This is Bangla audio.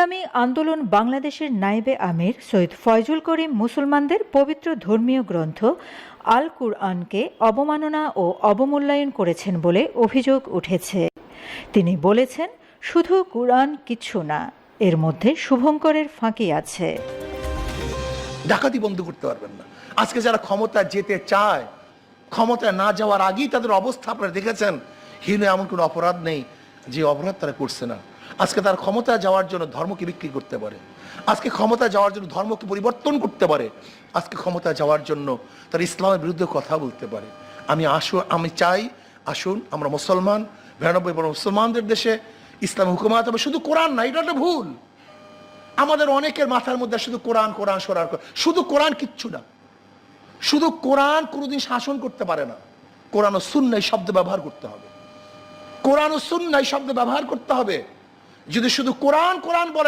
ইসলামী আন্দোলন বাংলাদেশের নায়েবে আমির সৈয়দ ফয়জুল করিম মুসলমানদের পবিত্র ধর্মীয় গ্রন্থ আল কুরআনকে অবমাননা ও অবমূল্যায়ন করেছেন বলে অভিযোগ উঠেছে। তিনি বলেছেন, শুধু কুরআন কিচ্ছু না, এর মধ্যে শুভঙ্করের ফাঁকি আছে। ডাকাতি বন্ধ করতে পারবেন না। আজকে যারা ক্ষমতায় যেতে চায়, ক্ষমতায় না যাওয়ার আগেই তাদের অবস্থা আপনারা দেখেছেন। হীন এমন কোনো অপরাধ নেই যে অপরাধ তারা করছে না। আজকে তার ক্ষমতায় যাওয়ার জন্য ধর্মকে বিক্রি করতে পারে, আজকে ক্ষমতায় যাওয়ার জন্য ধর্মকে পরিবর্তন করতে পারে, আজকে ক্ষমতায় যাওয়ার জন্য তার ইসলামের বিরুদ্ধে কথা বলতে পারে। আমি চাই আসুন আমরা মুসলমান, ৯২ মুসলমানদের দেশে ইসলাম হুকুমাত হবে। শুধু কোরআন না, এটা একটা ভুল। আমাদের অনেকের মাথার মধ্যে শুধু কোরআন কোরআন সরার, শুধু কোরআন কিচ্ছু না। শুধু কোরআন কোনোদিন শাসন করতে পারে না। কোরআন ও সুন্নাহ শব্দ ব্যবহার করতে হবে, কোরআন ও সুন্নাহ শব্দ ব্যবহার করতে হবে। যদি শুধু কোরআন কোরআন বলে